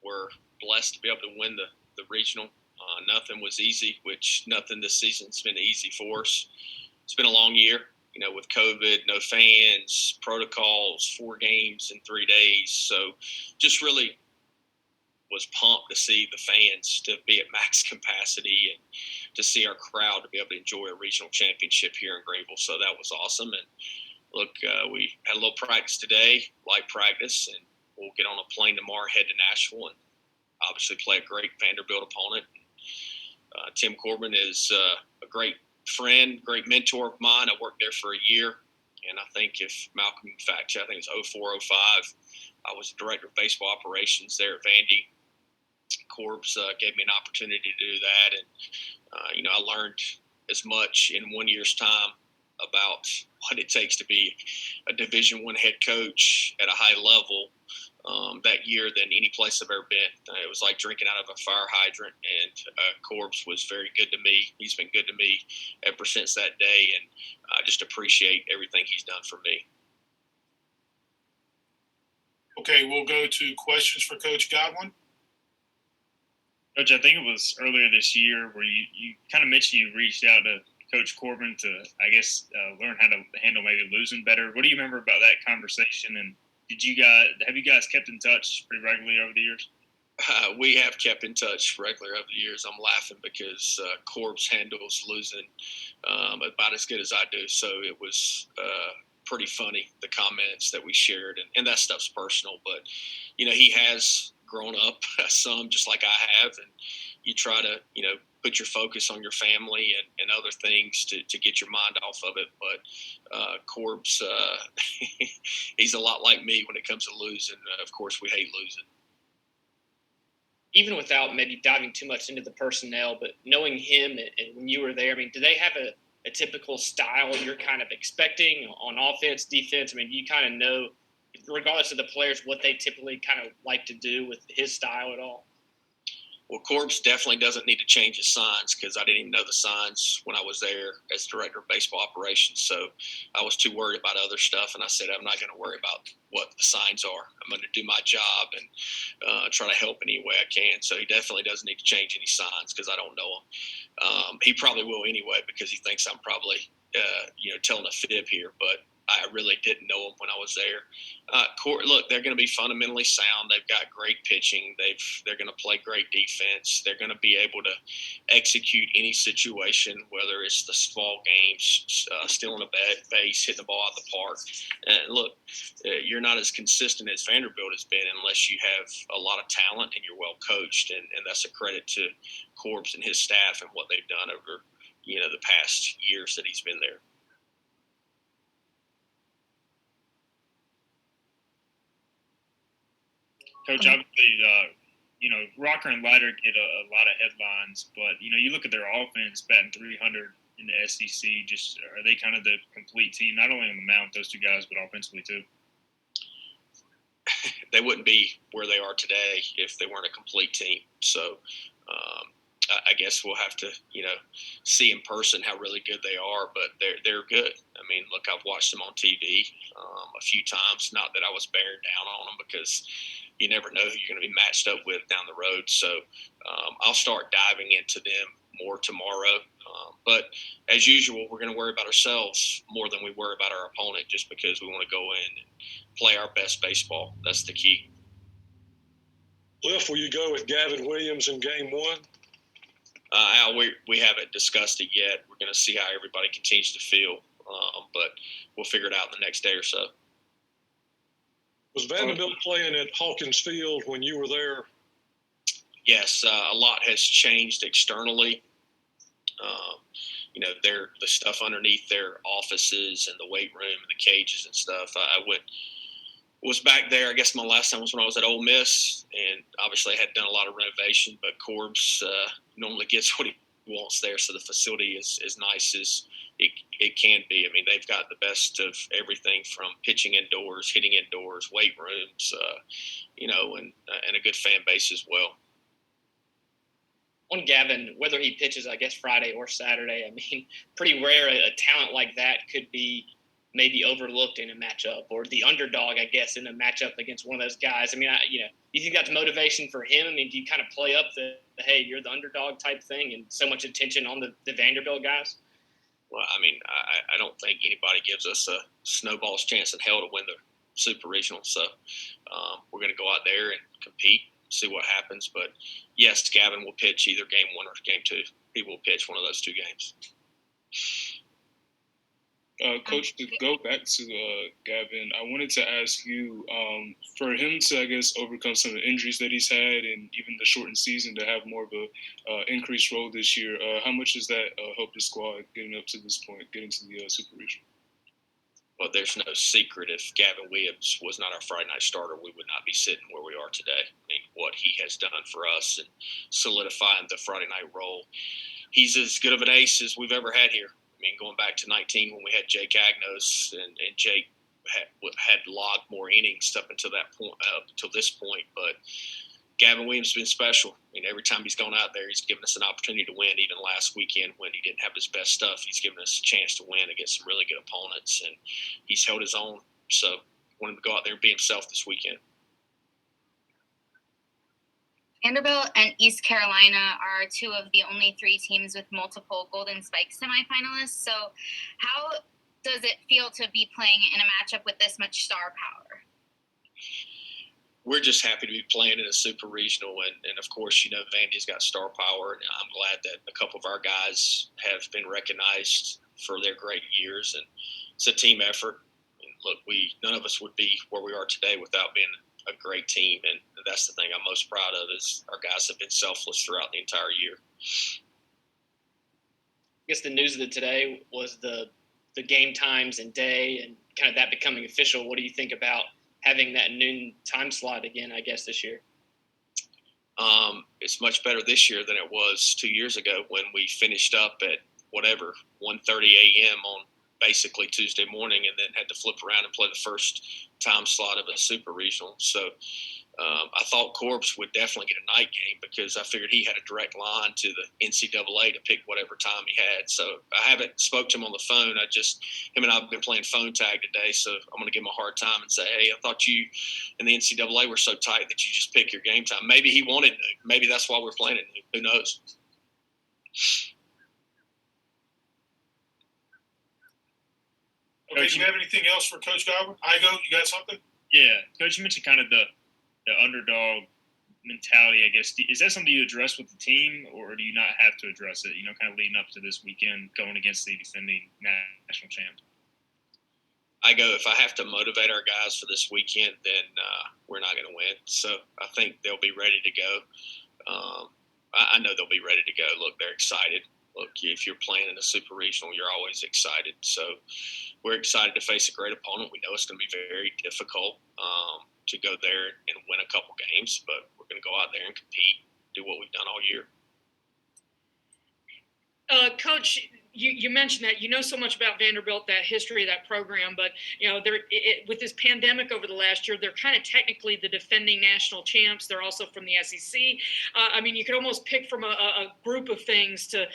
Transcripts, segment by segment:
we're blessed to be able to win the regional. Nothing was easy, which nothing this season's been easy for us. It's been a long year, with COVID, no fans, protocols, 4 games in 3 days. So just really was pumped to see the fans to be at max capacity and to see our crowd to be able to enjoy a regional championship here in Greenville. So that was awesome. And look, we had a little practice today, light practice, and we'll get on a plane tomorrow, head to Nashville, and obviously play a great Vanderbilt opponent. Tim Corbin is a great friend, great mentor of mine. I worked there for a year, and I think if Malcolm can fact check, I think it's 04, 05. I was the director of baseball operations there at Vandy. Corbs gave me an opportunity to do that, and I learned as much in 1 year's time about what it takes to be a Division I head coach at a high level that year than any place I've ever been. It was like drinking out of a fire hydrant, and Corbs was very good to me. He's been good to me ever since that day, and I just appreciate everything he's done for me. Okay, we'll go to questions for Coach Godwin. Coach, I think it was earlier this year where you kind of mentioned you reached out to Coach Corbin to, I guess, learn how to handle maybe losing better. What do you remember about that conversation? And have you guys kept in touch pretty regularly over the years? We have kept in touch regularly over the years. I'm laughing because Corbs handles losing about as good as I do. So it was pretty funny, the comments that we shared. And that stuff's personal. But, he has grown up some just like I have. And you try to, put your focus on your family and other things to get your mind off of it. But Corbs, he's a lot like me when it comes to losing. Of course, we hate losing. Even without maybe diving too much into the personnel, but knowing him and when you were there, do they have a typical style you're kind of expecting on offense, defense? You kind of know, regardless of the players, what they typically kind of like to do with his style at all? Well, Corbs definitely doesn't need to change his signs because I didn't even know the signs when I was there as director of baseball operations. So I was too worried about other stuff, and I said I'm not going to worry about what the signs are. I'm going to do my job and try to help any way I can. So he definitely doesn't need to change any signs because I don't know him. He probably will anyway because he thinks I'm probably telling a fib here, but I really didn't know them when I was there. Look, they're going to be fundamentally sound. They've got great pitching. They're going to play great defense. They're going to be able to execute any situation, whether it's the small games, stealing a base, hitting the ball out of the park. And look, you're not as consistent as Vanderbilt has been unless you have a lot of talent and you're well coached. And that's a credit to Corbs and his staff and what they've done over the past years that he's been there. Coach, obviously, Rocker and Leiter get a lot of headlines, but, you look at their offense, batting .300 in the SEC, just are they kind of the complete team, not only on the mound, those two guys, but offensively too? They wouldn't be where they are today if they weren't a complete team. So I guess we'll have to, see in person how really good they are, but they're good. Look, I've watched them on TV a few times. Not that I was bearing down on them because you never know who you're going to be matched up with down the road. So I'll start diving into them more tomorrow. But as usual, we're going to worry about ourselves more than we worry about our opponent just because we want to go in and play our best baseball. That's the key. Cliff, will you go with Gavin Williams in game 1? Al, we haven't discussed it yet. We're going to see how everybody continues to feel, but we'll figure it out in the next day or so. Was Vanderbilt playing at Hawkins Field when you were there? Yes, a lot has changed externally. The stuff underneath their offices and the weight room and the cages and stuff. I was back there. I guess my last time was when I was at Ole Miss, and obviously I had done a lot of renovation. But Corbs normally gets what he wants there, so the facility is as nice as it can be. They've got the best of everything from pitching indoors, hitting indoors, weight rooms, and a good fan base as well. On Gavin, whether he pitches, I guess, Friday or Saturday, pretty rare a talent like that could be maybe overlooked in a matchup, or the underdog, I guess, in a matchup against one of those guys? I mean, you think that's motivation for him? I mean, do you kind of play up the hey, you're the underdog type thing, and so much attention on the Vanderbilt guys? Well, I mean, I don't think anybody gives us a snowball's chance in hell to win the Super Regional. So we're going to go out there and compete, see what happens. But, yes, Gavin will pitch either game 1 or game 2. He will pitch one of those 2 games. Coach, to go back to Gavin, I wanted to ask you, for him to, I guess, overcome some of the injuries that he's had and even the shortened season to have more of a increased role this year, how much does that help the squad getting up to this point, getting to the Super Regional? Well, there's no secret. If Gavin Williams was not our Friday night starter, we would not be sitting where we are today. I mean, what he has done for us and solidifying the Friday night role, he's as good of an ace as we've ever had here. I mean, going back to 19 when we had Jake Agnos, and Jake had logged more innings up until that point, up until this point. But Gavin Williams has been special. I mean, every time he's gone out there, he's given us an opportunity to win. Even last weekend when he didn't have his best stuff, he's given us a chance to win against some really good opponents, and he's held his own. So I want him to go out there and be himself this weekend. Vanderbilt and East Carolina are 2 of the only 3 teams with multiple Golden Spike semifinalists. So how does it feel to be playing in a matchup with this much star power? We're just happy to be playing in a Super Regional. And of course, Vandy's got star power. And I'm glad that a couple of our guys have been recognized for their great years. And it's a team effort. And look, none of us would be where we are today without being a great team, and that's the thing I'm most proud of is our guys have been selfless throughout the entire year. I guess the news of the today was the game times and day and kind of that becoming official. What do you think about having that noon time slot again, I guess, this year? It's much better this year than it was 2 years ago when we finished up at 1:30 a.m. on basically Tuesday morning, and then had to flip around and play the first time slot of a Super Regional. So I thought Corbs would definitely get a night game because I figured he had a direct line to the NCAA to pick whatever time he had. So I haven't spoke to him on the phone. Him and I have been playing phone tag today, so I'm going to give him a hard time and say, hey, I thought you and the NCAA were so tight that you just pick your game time. Maybe he wanted noon. Maybe that's why we're playing it noon. Who knows? Okay, do you have anything else for Coach Godwin? Igo, you got something? Yeah, Coach, you mentioned kind of the underdog mentality, I guess. Is that something you address with the team, or do you not have to address it, kind of leading up to this weekend going against the defending national champ? If I have to motivate our guys for this weekend, then we're not going to win. So I think they'll be ready to go. I know they'll be ready to go. Look, they're excited. Look, if you're playing in a Super Regional, you're always excited. So we're excited to face a great opponent. We know it's going to be very difficult to go there and win a couple games, but we're going to go out there and compete, do what we've done all year. Coach, you mentioned that you know so much about Vanderbilt, that history of that program, but with this pandemic over the last year, they're kind of technically the defending national champs. They're also from the SEC. I mean, you could almost pick from a group of things to,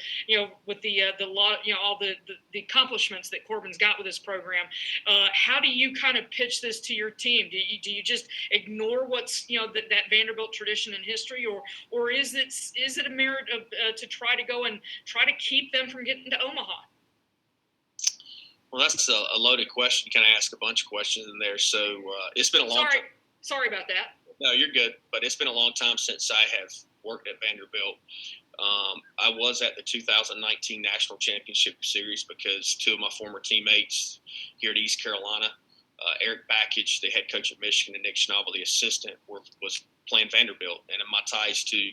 with the law, all the accomplishments that Corbin's got with this program. How do you kind of pitch this to your team? Do you just ignore what's that Vanderbilt tradition and history, or is it a merit of to try to go and try to keep them from getting to Omaha? Well, that's a loaded question. You kind of ask a bunch of questions in there. So it's been a long time. Sorry about that. No, you're good. But it's been a long time since I have worked at Vanderbilt. I was at the 2019 National Championship Series because 2 of my former teammates here at East Carolina, Eric Backage, the head coach of Michigan, and Nick Schnabel, the assistant, was playing Vanderbilt. And in my ties to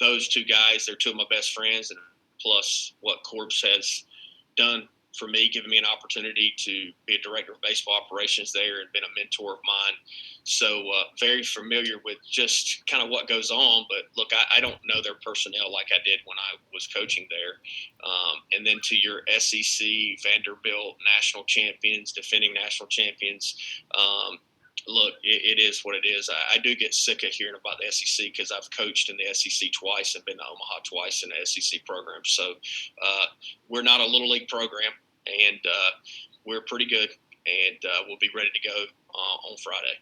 those 2 guys, they're 2 of my best friends, and plus what Corbs has done for me, giving me an opportunity to be a director of baseball operations there and been a mentor of mine. So very familiar with just kind of what goes on. But look, I don't know their personnel like I did when I was coaching there. And then to your SEC, Vanderbilt, national champions, defending national champions, look, it is what it is. I do get sick of hearing about the SEC because I've coached in the SEC twice and been to Omaha twice in the SEC program. So we're not a little league program, and we're pretty good. and we'll be ready to go on Friday.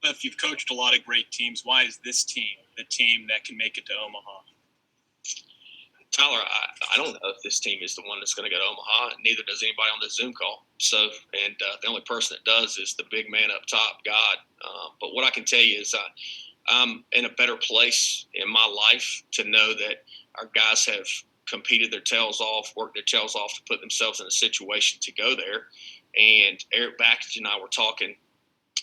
If you've coached a lot of great teams, why is this team the team that can make it to Omaha? Tyler, I don't know if this team is the one that's going to go to Omaha, and neither does anybody on this Zoom call. So, and the only person that does is the big man up top, God. But what I can tell you is I'm in a better place in my life to know that our guys have competed their tails off, worked their tails off to put themselves in a situation to go there. And Eric Backage and I were talking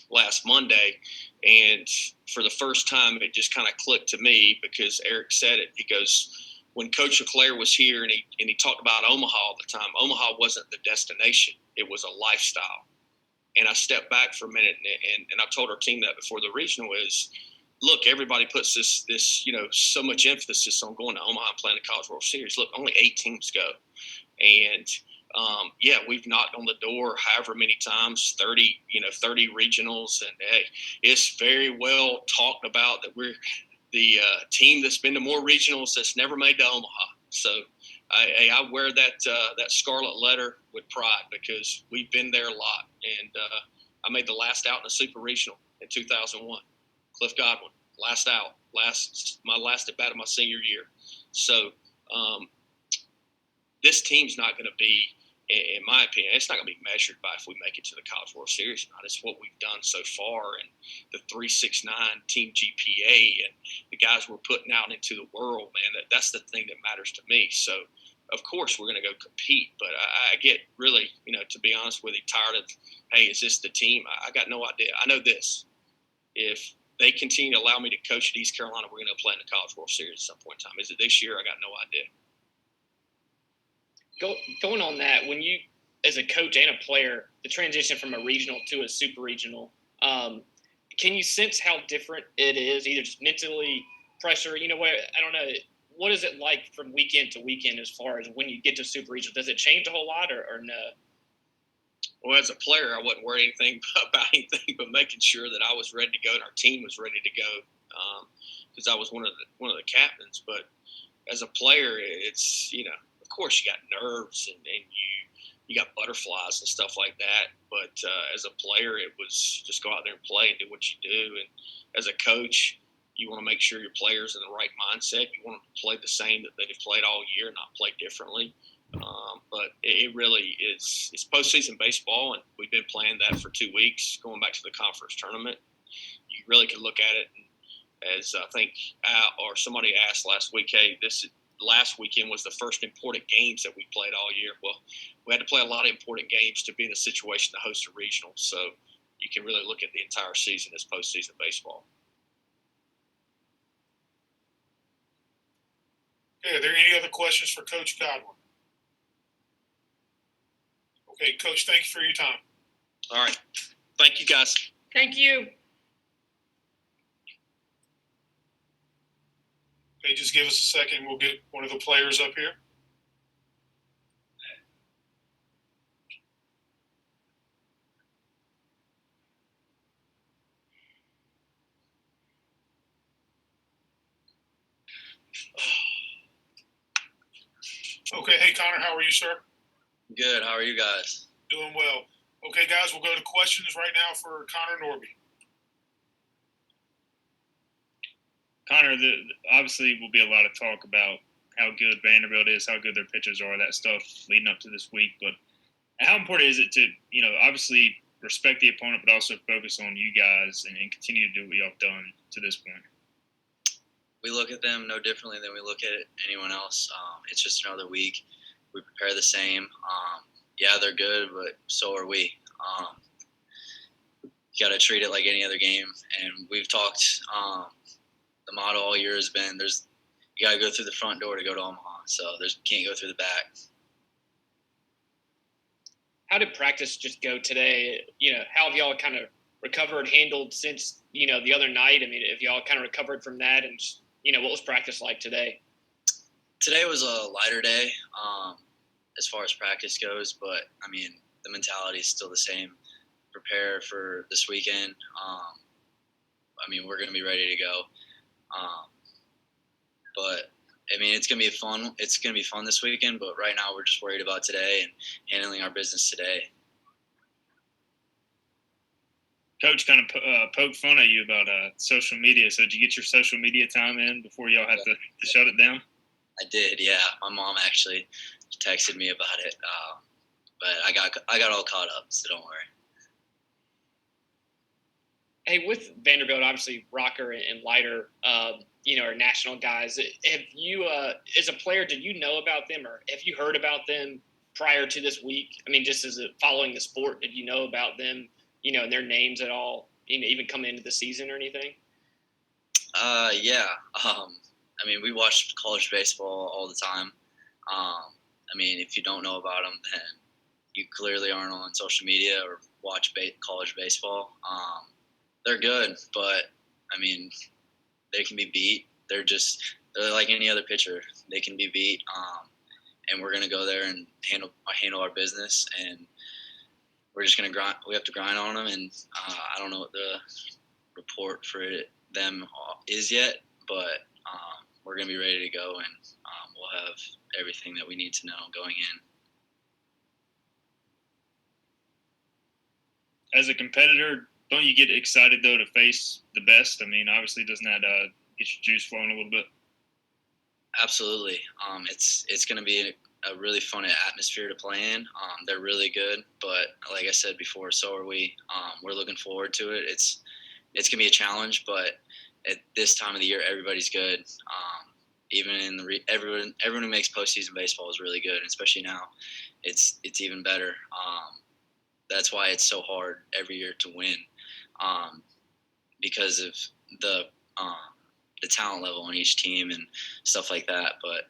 last Monday, and for the first time, it just kind of clicked to me because Eric said it. He goes, when Coach LeClaire was here and he talked about Omaha all the time, Omaha wasn't the destination. It was a lifestyle. And I stepped back for a minute, and I told our team that before the regional is, look, everybody puts this so much emphasis on going to Omaha and playing the College World Series. Look, only 8 teams go. And, we've knocked on the door however many times, 30 regionals. And, hey, it's very well talked about that we're the team that's been to more regionals that's never made to Omaha. So I wear that scarlet letter with pride because we've been there a lot. And I made the last out in a super regional in 2001. Cliff Godwin, last out, my last at bat of my senior year. So this team's not going to be, in my opinion, it's not going to be measured by if we make it to the College World Series or not. It's what we've done so far and the 3.69 team GPA and the guys we're putting out into the world, man. That's the thing that matters to me. So, of course, we're going to go compete. But I get really, to be honest with you, tired of, hey, is this the team? I got no idea. I know this. If they continue to allow me to coach at East Carolina, we're going to play in the College World Series at some point in time. Is it this year? I got no idea. Going on that, when you, as a coach and a player, the transition from a regional to a super regional, can you sense how different it is, either just mentally, pressure, I don't know. What is it like from weekend to weekend as far as when you get to super regional? Does it change a whole lot or no? Well, as a player, I wasn't worried about anything but making sure that I was ready to go and our team was ready to go because I was one of the captains. But as a player, it's, of course you got nerves and you got butterflies and stuff like that. But as a player, it was just go out there and play and do what you do. And as a coach, you want to make sure your players in the right mindset. You want them to play the same that they've played all year, not play differently. But it really is. It's postseason baseball, and we've been playing that for 2 weeks, going back to the conference tournament. You really can look at it as I think or somebody asked last week, hey, last weekend was the first important games that we played all year. Well, we had to play a lot of important games to be in a situation to host a regional. So you can really look at the entire season as postseason baseball. Okay, are there any other questions for Coach Godwin? Okay, Coach, thank you for your time. All right. Thank you, guys. Thank you. Okay, just give us a second. We'll get one of the players up here. Okay, hey, Connor, how are you, sir? Good. How are you guys? Doing well. Okay, guys, we'll go to questions right now for Connor Norby. Connor, obviously will be a lot of talk about how good Vanderbilt is, how good their pitchers are, that stuff leading up to this week. But how important is it to, obviously respect the opponent, but also focus on you guys and continue to do what y'all have done to this point? We look at them no differently than we look at anyone else. It's just another week. We prepare the same. Yeah, they're good, but so are we. You got to treat it like any other game. And we've talked the motto all year has been you got to go through the front door to go to Omaha. So can't go through the back. How did practice just go today? How have y'all kind of recovered, handled since, the other night? I mean, have y'all kind of recovered from that? And, what was practice like today? Today was a lighter day as far as practice goes. But, I mean, the mentality is still the same. Prepare for this weekend. We're going to be ready to go. But I mean, it's going to be fun. It's going to be fun this weekend, but right now we're just worried about today and handling our business today. Coach kind of poked fun at you about social media. So did you get your social media time in before y'all had to shut it down? I did, yeah. My mom actually texted me about it, but I got all caught up, so don't worry. Hey, with Vanderbilt, obviously Rocker and Leiter, are national guys. Have you, as a player, did you know about them, or have you heard about them prior to this week? I mean, just as following the sport, did you know about them, and their names at all, even coming into the season or anything? Yeah. I mean, we watch college baseball all the time. I mean, if you don't know about them, then you clearly aren't on social media or watch college baseball. They're good, but I mean, they can be beat. They're like any other pitcher. They can be beat, and we're gonna go there and handle our business, and we're just gonna grind. We have to grind on them, and I don't know what the report for them is yet, but we're gonna be ready to go, and we'll have everything that we need to know going in. As a competitor, don't you get excited though to face the best? I mean, obviously, doesn't that get your juice flowing a little bit? Absolutely. It's going to be a really fun atmosphere to play in. They're really good, but like I said before, so are we. We're looking forward to it. It's going to be a challenge, but at this time of the year, everybody's good. Even in everyone who makes postseason baseball is really good, and especially now, it's even better. That's why it's so hard every year to win, because of the talent level on each team and stuff like that. But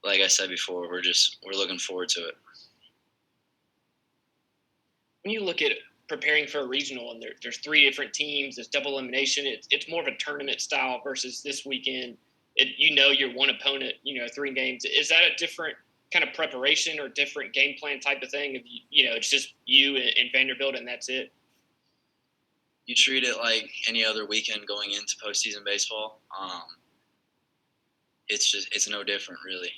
like I said before, we're looking forward to it. When you look at preparing for a regional, and there's 3 different teams, there's double elimination. It's more of a tournament style versus this weekend. Your one opponent, 3 games. Is that a different kind of preparation or different game plan type of thing? If it's just you and Vanderbilt and that's it. You treat it like any other weekend going into postseason baseball. It's no different really.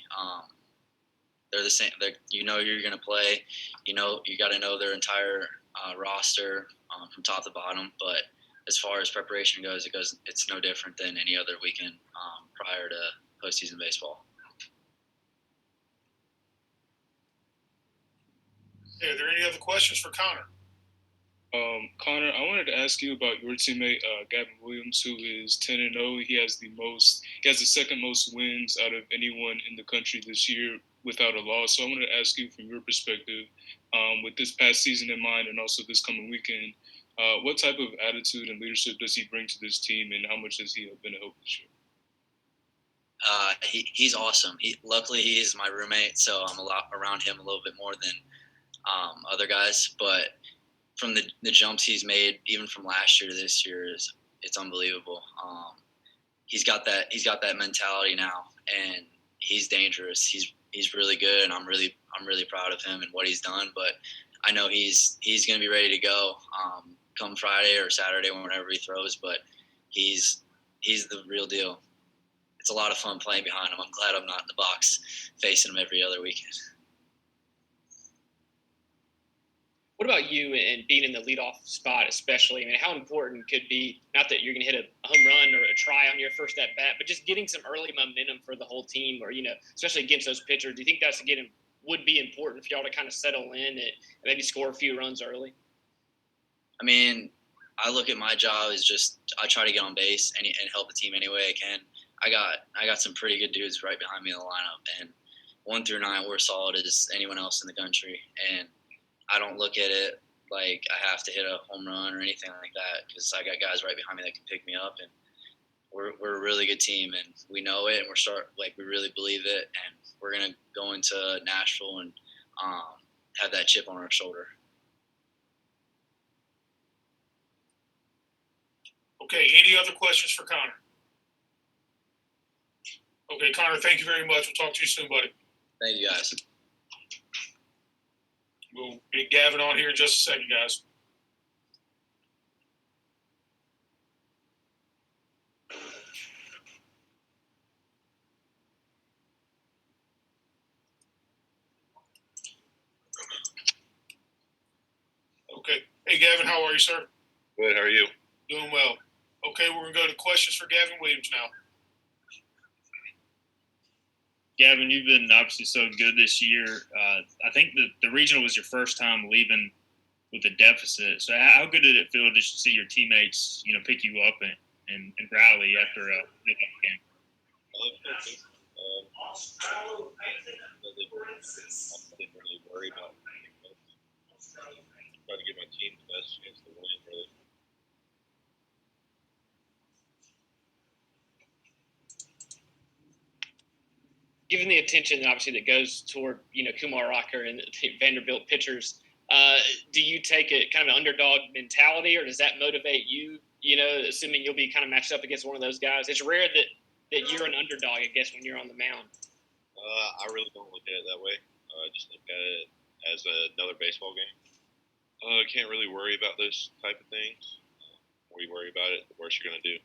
They're the same. You're going to play. You got to know their entire roster from top to bottom. But as far as preparation goes, it's no different than any other weekend prior to postseason baseball. Hey, are there any other questions for Connor? Connor, I wanted to ask you about your teammate Gavin Williams, who is 10-0. He has the second most wins out of anyone in the country this year without a loss. So I wanted to ask you, from your perspective, with this past season in mind and also this coming weekend, what type of attitude and leadership does he bring to this team, and how much has he been a help this year? He's awesome. Luckily, he is my roommate, so I'm around him a little bit more than other guys. But from the jumps he's made, even from last year to this year, it's unbelievable. He's got that mentality now, and he's dangerous. He's really good, and I'm really proud of him and what he's done. But I know he's going to be ready to go come Friday or Saturday, whenever he throws. But he's the real deal. It's a lot of fun playing behind him. I'm glad I'm not in the box facing him every other weekend. What about you and being in the leadoff spot, especially? I mean, how important could be, not that you're going to hit a home run or a try on your first at bat, but just getting some early momentum for the whole team, or, especially against those pitchers. Do you think that's would be important for y'all to kind of settle in and maybe score a few runs early? I mean, I look at my job as I try to get on base and help the team any way I can. I got some pretty good dudes right behind me in the lineup, and 1 through 9, we're solid as anyone else in the country. And I don't look at it like I have to hit a home run or anything like that, because I got guys right behind me that can pick me up, and we're a really good team, and we know it, and we really believe it, and we're gonna go into Nashville and have that chip on our shoulder. Okay, any other questions for Connor? Okay, Connor, thank you very much. We'll talk to you soon, buddy. Thank you, guys. We'll get Gavin on here in just a second, guys. Okay. Hey, Gavin, how are you, sir? Good. How are you? Doing well. Okay, we're going to go to questions for Gavin Williams now. Gavin, you've been obviously so good this year. I think the regional was your first time leaving with a deficit. So how good did it feel to see your teammates, pick you up and rally after a good game? I didn't really worry about it. Try to give my team the best chance to win, really. Given the attention, obviously, that goes toward, Kumar Rocker and the Vanderbilt pitchers, do you take a kind of an underdog mentality, or does that motivate you, assuming you'll be kind of matched up against one of those guys? It's rare that you're an underdog, I guess, when you're on the mound. I really don't look at it that way. I just look at it as another baseball game. Can't really worry about those type of things. The more you worry about it, the worse you're going to do.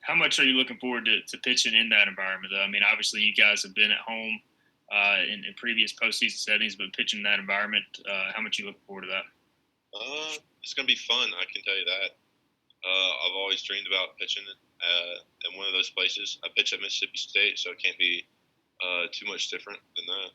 How much are you looking forward to pitching in that environment, though? I mean, obviously, you guys have been at home in previous postseason settings, but pitching in that environment, how much are you looking forward to that? It's going to be fun, I can tell you that. I've always dreamed about pitching in one of those places. I pitch at Mississippi State, so it can't be too much different than that.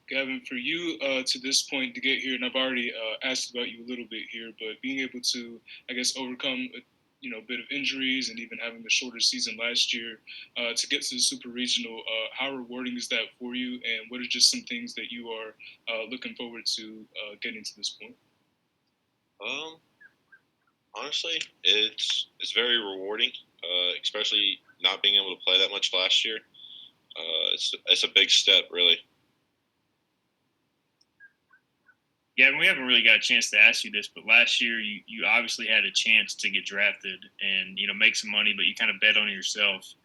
Gavin, for you to this point to get here, and I've already asked about you a little bit here, but being able to, I guess, overcome a bit of injuries and even having the shorter season last year to get to the Super Regional, how rewarding is that for you, and what are just some things that you are looking forward to getting to this point? Honestly, it's very rewarding, especially not being able to play that much last year. It's a big step, really. Yeah, and we haven't really got a chance to ask you this, but last year you obviously had a chance to get drafted and, make some money, but you kind of bet on yourself.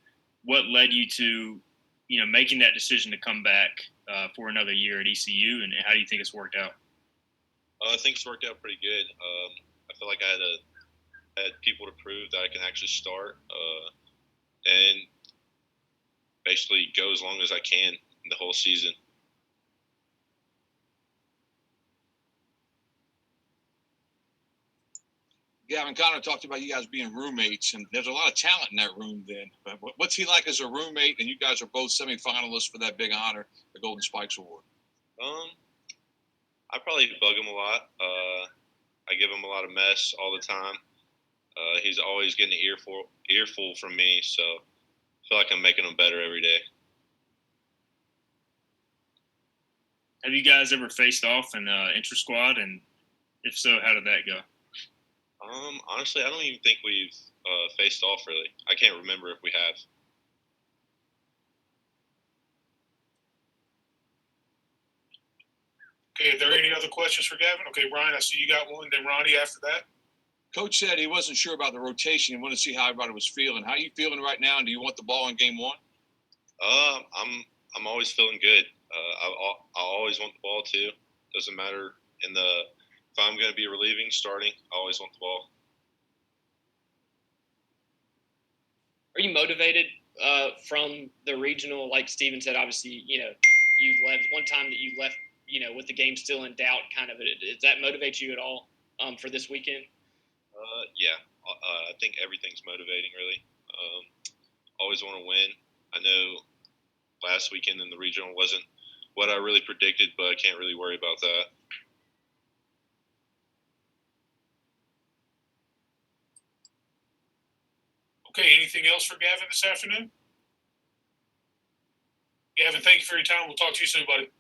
What led you to, making that decision to come back for another year at ECU, and how do you think it's worked out? I think it's worked out pretty good. I feel like I had people to prove that I can actually start and basically go as long as I can the whole season. Gavin, Connor talked about you guys being roommates, and there's a lot of talent in that room then. But what's he like as a roommate? And you guys are both semifinalists for that big honor, the Golden Spikes Award. I probably bug him a lot. I give him a lot of mess all the time. He's always getting an earful from me, so I feel like I'm making him better every day. Have you guys ever faced off in intra-squad, and if so, how did that go? Honestly, I don't even think we've faced off, really. I can't remember if we have. Okay, are there any other questions for Gavin? Okay, Ryan, I see you got one. Then Ronnie after that. Coach said he wasn't sure about the rotation. He wanted to see how everybody was feeling. How are you feeling right now, and do you want the ball in game one? I'm always feeling good. I always want the ball, too. Doesn't matter if I'm going to be relieving, starting, I always want the ball. Are you motivated from the regional? Like Steven said, obviously, you left one time that you left, with the game still in doubt, kind of. Does that motivate you at all for this weekend? Yeah. I think everything's motivating, really. Always want to win. I know last weekend in the regional wasn't what I really predicted, but I can't really worry about that. Okay, anything else for Gavin this afternoon? Gavin, thank you for your time. We'll talk to you soon, buddy.